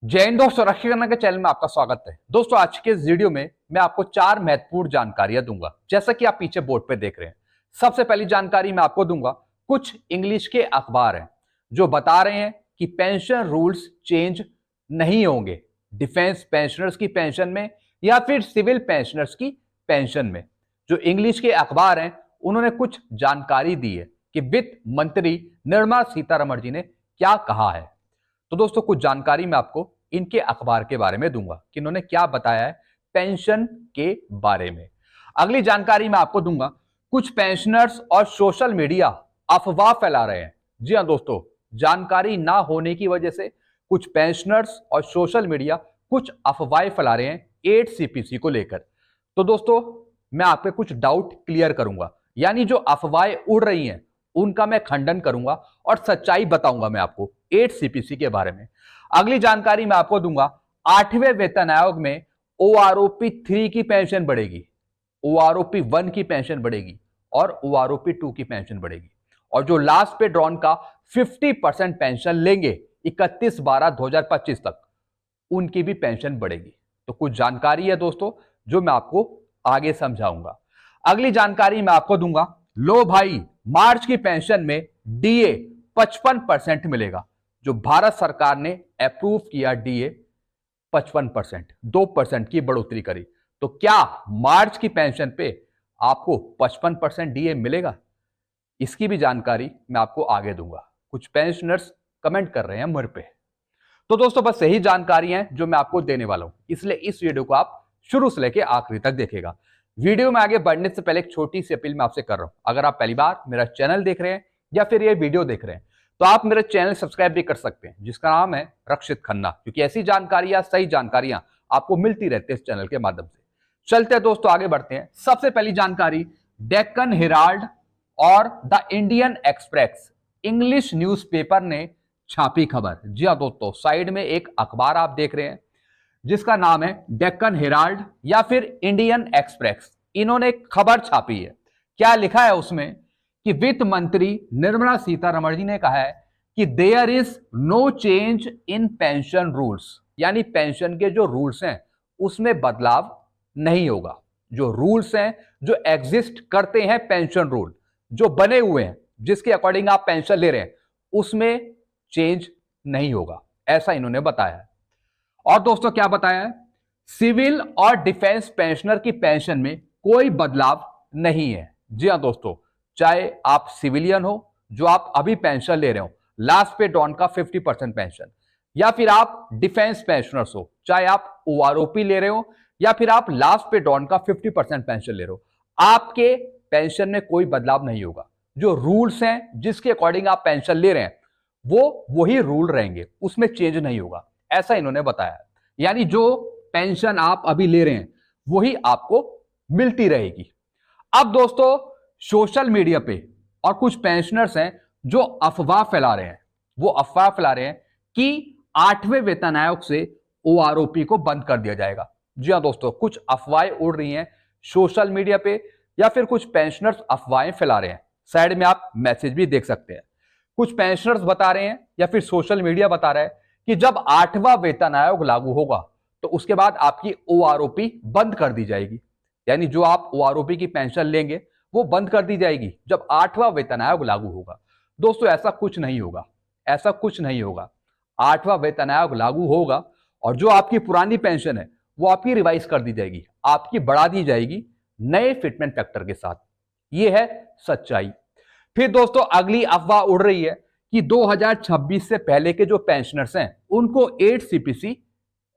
जय हिंद दोस्तों, रक्षा करना के चैनल में आपका स्वागत है। दोस्तों आज के इस वीडियो में मैं आपको 4 महत्वपूर्ण जानकारियां दूंगा, जैसा कि आप पीछे बोर्ड पे देख रहे हैं। सबसे पहली जानकारी मैं आपको दूंगा, कुछ इंग्लिश के अखबार हैं जो बता रहे हैं कि पेंशन रूल्स चेंज नहीं होंगे डिफेंस पेंशनर्स की पेंशन में या फिर सिविल पेंशनर्स की पेंशन में। जो इंग्लिश के अखबार हैं उन्होंने कुछ जानकारी दी है कि वित्त मंत्री निर्मला सीतारमण जी ने क्या कहा है। तो दोस्तों कुछ जानकारी मैं आपको इनके अखबार के बारे में दूंगा कि इन्होंने क्या बताया है पेंशन के बारे में। अगली जानकारी मैं आपको दूंगा, कुछ पेंशनर्स और सोशल मीडिया अफवाह फैला रहे हैं। जी हां दोस्तों, जानकारी ना होने की वजह से कुछ पेंशनर्स और सोशल मीडिया कुछ अफवाहें फैला रहे हैं 8 सीपीसी को लेकर। तो दोस्तों मैं आप पे कुछ डाउट क्लियर करूंगा, यानी जो अफवाहें उड़ रही हैं उनका मैं खंडन करूंगा और सच्चाई बताऊंगा मैं आपको 8 सीपीसी के बारे में। अगली जानकारी मैं आपको दूंगा, 8वें वेतन आयोग में ओआरओपी 3 की पेंशन बढ़ेगी, ओआरओपी 1 की पेंशन बढ़ेगी और ओआरओपी 2 की पेंशन बढ़ेगी। और जो लास्ट पे ड्रॉन का 50% पेंशन लेंगे 31/12/2025 तक, उनकी भी पेंशन बढ़ेगी। तो कुछ जानकारी है दोस्तों जो मैं आपको आगे समझाऊंगा। अगली जानकारी मैं आपको दूंगा, लो भाई मार्च की पेंशन में डीए 55% मिलेगा। जो भारत सरकार ने अप्रूव किया डीए 55%, 2% की बढ़ोतरी करी, तो क्या मार्च की पेंशन पे आपको 55% डीए मिलेगा? इसकी भी जानकारी मैं आपको आगे दूंगा। कुछ पेंशनर्स कमेंट कर रहे हैं मुझ पे। तो दोस्तों बस यही जानकारी है जो मैं आपको देने वाला हूं, इसलिए इस वीडियो को आप शुरू से लेकर आखिरी तक देखिएगा। वीडियो में आगे बढ़ने से पहले एक छोटी सी अपील मैं आपसे कर रहा हूं, अगर आप पहली बार मेरा चैनल देख रहे हैं या फिर ये वीडियो देख रहे हैं तो आप मेरा चैनल सब्सक्राइब भी कर सकते हैं, जिसका नाम है रक्षित खन्ना, क्योंकि ऐसी जानकारियां, सही जानकारियां आपको मिलती रहती है इस चैनल के माध्यम से। चलते हैं दोस्तों, आगे बढ़ते हैं। सबसे पहली जानकारी, डेक्कन हेराल्ड और the Indian express English newspaper ने छापी खबर। जी हाँ दोस्तों, साइड में एक अखबार आप देख रहे हैं जिसका नाम है डेक्कन हेराल्ड या फिर इंडियन एक्सप्रेस। इन्होंने खबर छापी है। क्या लिखा है उसमें कि वित्त मंत्री निर्मला सीतारमण जी ने कहा है कि there is no change in pension rules, यानी पेंशन के जो रूल्स हैं उसमें बदलाव नहीं होगा। जो रूल्स हैं, जो एग्जिस्ट करते हैं, पेंशन रूल जो बने हुए हैं जिसके अकॉर्डिंग आप पेंशन ले रहे हैं, उसमें चेंज नहीं होगा, ऐसा इन्होंने बताया है। और दोस्तों क्या बताया है, सिविल और डिफेंस पेंशनर की पेंशन में कोई बदलाव नहीं है। जी हां दोस्तों, चाहे आप सिविलियन हो जो आप अभी पेंशन ले रहे हो, लास्ट पे डॉन का 50% पेंशन, या फिर आप डिफेंस पेंशनर्स हो, चाहे आप ओआरओपी ले रहे हो या फिर आप लास्ट पे डॉन का 50% पेंशन ले रहे हो, आपके पेंशन में कोई बदलाव नहीं होगा। जो रूल्स हैं जिसके अकॉर्डिंग आप पेंशन ले रहे हैं वो वही रूल रहेंगे, उसमें चेंज नहीं होगा, ऐसा इन्होंने बताया। यानी जो पेंशन आप अभी ले रहे हैं वही आपको मिलती रहेगी। अब दोस्तों सोशल मीडिया पे और कुछ पेंशनर्स हैं जो अफवाह फैला रहे हैं, वो अफवाह फैला रहे हैं कि 8वें वेतन आयोग से ओआरओपी को बंद कर दिया जाएगा। जी हां दोस्तों, कुछ अफवाहें उड़ रही हैं सोशल मीडिया पे या फिर कुछ पेंशनर्स अफवाहें फैला रहे हैं। साइड में आप मैसेज भी देख सकते हैं। कुछ पेंशनर्स बता रहे हैं या फिर सोशल मीडिया बता रहा है कि जब 8वां वेतन आयोग लागू होगा तो उसके बाद आपकी ओआरओपी बंद कर दी जाएगी, यानी जो आप ओआरओपी की पेंशन लेंगे वो बंद कर दी जाएगी जब 8वां वेतन आयोग लागू होगा। दोस्तों ऐसा कुछ नहीं होगा, ऐसा कुछ नहीं होगा। 8वां वेतन आयोग लागू होगा और जो आपकी पुरानी पेंशन है वो आपकी रिवाइज कर दी जाएगी, आपकी बढ़ा दी जाएगी नए फिटमेंट फैक्टर के साथ। ये है सच्चाई। फिर दोस्तों अगली अफवाह उड़ रही है कि 2026 से पहले के जो पेंशनर्स हैं उनको 8 सीपीसी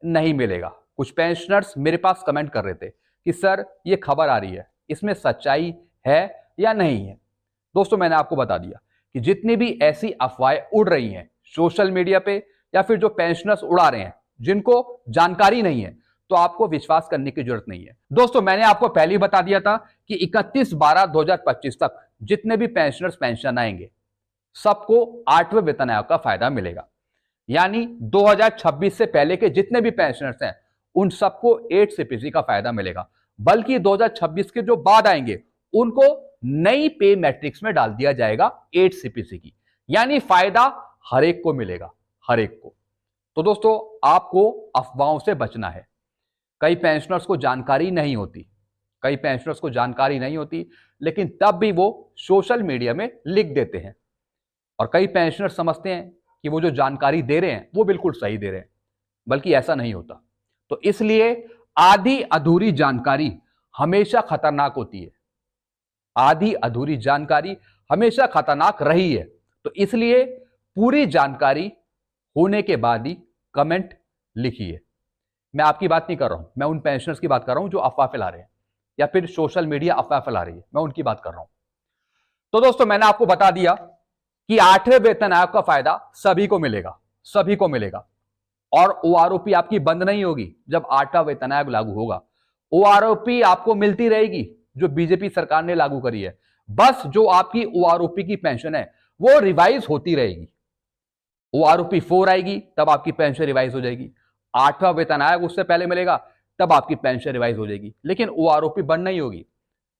नहीं मिलेगा। कुछ पेंशनर्स मेरे पास कमेंट कर रहे थे कि सर ये खबर आ रही है, इसमें सच्चाई है या नहीं है। दोस्तों मैंने आपको बता दिया कि जितनी भी ऐसी अफवाहें उड़ रही हैं सोशल मीडिया पे या फिर जो पेंशनर्स उड़ा रहे हैं जिनको जानकारी नहीं है, तो आपको विश्वास करने की जरूरत नहीं है। दोस्तों मैंने आपको पहले ही बता दिया था कि 31/12/2025 तक जितने भी पेंशनर्स पेंशन आएंगे सबको 8वें वेतन आयोग का फायदा मिलेगा। यानी 2026 से पहले के जितने भी पेंशनर्स हैं उन सबको 8 सीपीसी का फायदा मिलेगा, बल्कि 2026 के जो बाद आएंगे उनको नई पे मैट्रिक्स में डाल दिया जाएगा 8 सीपीसी की, यानी फायदा हर एक को मिलेगा, हर एक को। तो दोस्तों आपको अफवाहों से बचना है। कई पेंशनर्स को जानकारी नहीं होती, लेकिन तब भी वो सोशल मीडिया में लिख देते हैं और कई पेंशनर्स समझते हैं कि वो जो जानकारी दे रहे हैं वो बिल्कुल सही दे रहे हैं, बल्कि ऐसा नहीं होता। तो इसलिए आधी अधूरी जानकारी हमेशा खतरनाक होती है। आधी अधूरी जानकारी हमेशा खतरनाक रही है। तो इसलिए पूरी जानकारी होने के बाद ही कमेंट लिखिए। मैं आपकी बात नहीं कर रहा हूं, मैं उन पेंशनर्स की बात कर रहा हूं जो अफवाह फैला रहे हैं या फिर सोशल मीडिया अफवाह फैला रही है, मैं उनकी बात कर रहा हूं। तो दोस्तों मैंने आपको बता दिया कि 8वें वेतन आयोग का फायदा सभी को मिलेगा और ओआरओपी आपकी बंद नहीं होगी। जब 8वां वेतन आयोग लागू होगा ओआरओपी आपको मिलती रहेगी जो बीजेपी सरकार ने लागू करी है। बस जो आपकी ओआरओपी की पेंशन है वो रिवाइज होती रहेगी। ओआरओपी 4 आएगी तब आपकी पेंशन रिवाइज हो जाएगी। 8वां वेतन आयोग उससे पहले मिलेगा तब आपकी पेंशन रिवाइज हो जाएगी, लेकिन ओआरओपी बंद नहीं होगी।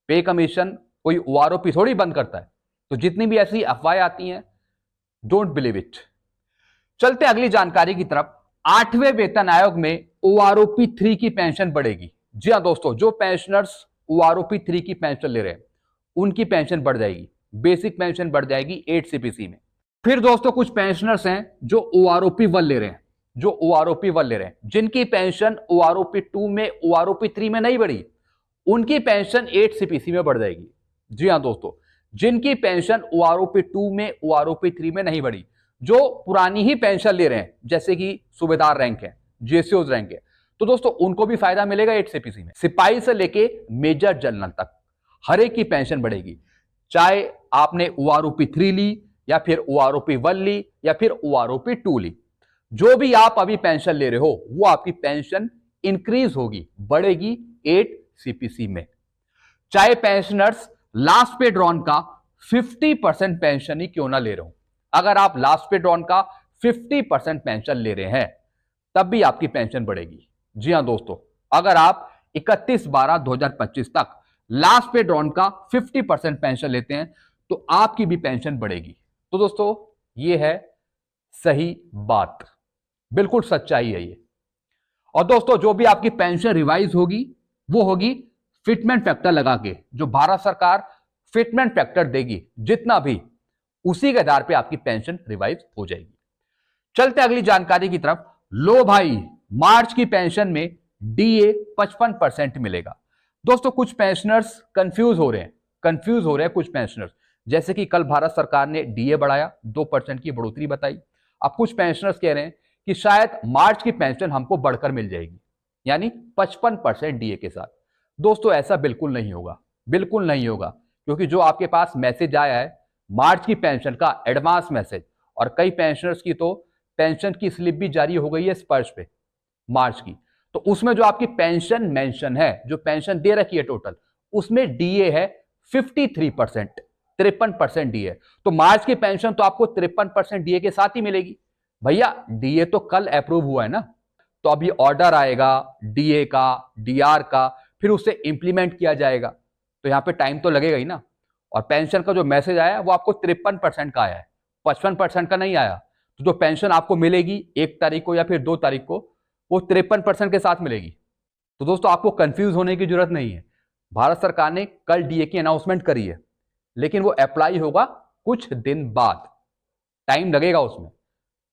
पे कमीशन कोई ओआरओपी थोड़ी बंद करता है। तो जितनी भी ऐसी अफवाहें आती हैं, डोंट बिलीव इट। चलते अगली जानकारी की तरफ। 8वें वेतन आयोग में ओआरओपी 3 की पेंशन बढ़ेगी। जी हां दोस्तों, जो पेंशनर्स ओआरओपी 3 की पेंशन ले रहे हैं उनकी पेंशन बढ़ जाएगी। बेसिक पेंशन बढ़ जाएगी 8 सीपीसी में। फिर दोस्तों कुछ पेंशनर्स हैं जो ओआरओपी 1 ले रहे हैं, जिनकी पेंशन ओआरओपी 2 में ओआरओपी 3 में नहीं बढ़ी, उनकी पेंशन 8 सीपीसी में बढ़ जाएगी। जी हां दोस्तों, जिनकी पेंशन ओआरओपी 2 में ओआरओपी 3 में नहीं बढ़ी, जो पुरानी ही पेंशन ले रहे हैं जैसे कि सूबेदार रैंक है, जेसीओज रैंक है, तो दोस्तों उनको भी फायदा मिलेगा 8 सीपीसी में। सिपाही से लेके मेजर जनरल तक हर एक की पेंशन बढ़ेगी, चाहे आपने ओआरओपी 3 ली या फिर ओआरओपी 1 ली या फिर ओआरओपी 2 ली। जो भी आप अभी पेंशन ले रहे हो वो आपकी पेंशन इंक्रीज होगी, बढ़ेगी 8 सीपीसी में। चाहे पेंशनर्स लास्ट पे ड्रॉन का 50% पेंशन ही क्यों ना ले रहे हो, अगर आप लास्ट पे ड्रॉन का 50% पेंशन ले रहे हैं तब भी आपकी पेंशन बढ़ेगी। जी हां दोस्तों, अगर आप 31/12/2025 तक लास्ट पे ड्रॉन का 50% पेंशन लेते हैं तो आपकी भी पेंशन बढ़ेगी। तो दोस्तों ये है सही बात, बिल्कुल सच्चाई है ये। और दोस्तों जो भी आपकी पेंशन रिवाइज होगी वो होगी फिटमेंट फैक्टर लगा के, जो भारत सरकार फिटमेंट फैक्टर देगी जितना भी, उसी के आधार पे आपकी पेंशन रिवाइज हो जाएगी। चलते अगली जानकारी की तरफ। लो भाई, मार्च की पेंशन में डीए 55% मिलेगा। दोस्तों कुछ पेंशनर्स कंफ्यूज हो रहे हैं कुछ पेंशनर्स, जैसे कि कल भारत सरकार ने डीए बढ़ाया, 2% की बढ़ोतरी बताई। अब कुछ पेंशनर्स कह रहे हैं कि शायद मार्च की पेंशन हमको बढ़कर मिल जाएगी, यानी 55% डीए के साथ। दोस्तों ऐसा बिल्कुल नहीं होगा, क्योंकि जो आपके पास मैसेज आया है मार्च की पेंशन का एडवांस मैसेज, और कई पेंशनर्स की तो पेंशन की स्लिप भी जारी हो गई है स्पर्श पे मार्च की, तो उसमें जो आपकी पेंशन मेंशन है, जो पेंशन दे रखी है टोटल, उसमें डीए है 53%, 53% डीए। तो मार्च की पेंशन तो आपको 53% डीए के साथ ही मिलेगी। भैया डीए तो कल अप्रूव हुआ है ना, तो अभी ऑर्डर आएगा डीए का, डीआर का, फिर उसे इंप्लीमेंट किया जाएगा, तो यहां पे टाइम तो लगेगा ही ना। और पेंशन का जो मैसेज आया वो आपको 53% का आया है, 55% का नहीं आया। तो जो पेंशन आपको मिलेगी 1 तारीख को या फिर 2 तारीख को, वो 53% के साथ मिलेगी। तो दोस्तों आपको कंफ्यूज होने की जरूरत नहीं है। भारत सरकार ने कल डीए की अनाउंसमेंट करी है, लेकिन वो अप्लाई होगा कुछ दिन बाद, टाइम लगेगा उसमें।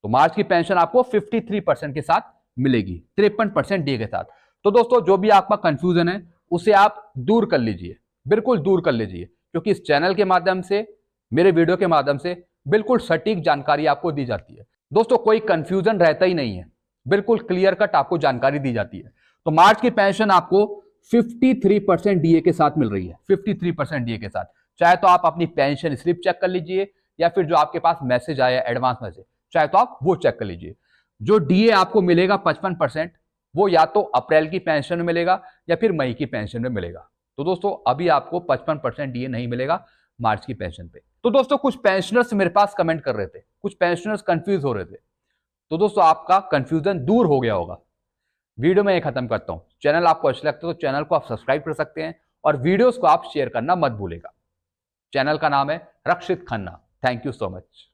तो मार्च की पेंशन आपको 53% के साथ मिलेगी, 53% डीए के साथ। तो दोस्तों जो भी आपका कंफ्यूजन है उसे आप दूर कर लीजिए, बिल्कुल दूर कर लीजिए, क्योंकि इस चैनल के माध्यम से, मेरे वीडियो के माध्यम से बिल्कुल सटीक जानकारी आपको दी जाती है। दोस्तों कोई कंफ्यूजन रहता ही नहीं है, बिल्कुल क्लियर कट आपको जानकारी दी जाती है। तो मार्च की पेंशन आपको 53% डीए के साथ मिल रही है, 53% डीए के साथ। चाहे तो आप अपनी पेंशन स्लिप चेक कर लीजिए या फिर जो आपके पास मैसेज आया एडवांस मैसेज, चाहे तो आप वो चेक कर लीजिए। जो डीए आपको मिलेगा 55%, वो या तो अप्रैल की पेंशन में मिलेगा या फिर मई की पेंशन में मिलेगा। तो दोस्तों अभी आपको 55% डीए नहीं मिलेगा मार्च की पेंशन पे। तो दोस्तों कुछ पेंशनर्स मेरे पास कमेंट कर रहे थे, कुछ पेंशनर्स कंफ्यूज हो रहे थे। तो दोस्तों आपका कंफ्यूजन दूर हो गया होगा। वीडियो में ये खत्म करता हूं। चैनल आपको अच्छा लगता है तो चैनल को आप सब्सक्राइब कर सकते हैं और वीडियोस को आप शेयर करना मत भूलेगा। चैनल का नाम है Rakshit Khanna. Thank you so much.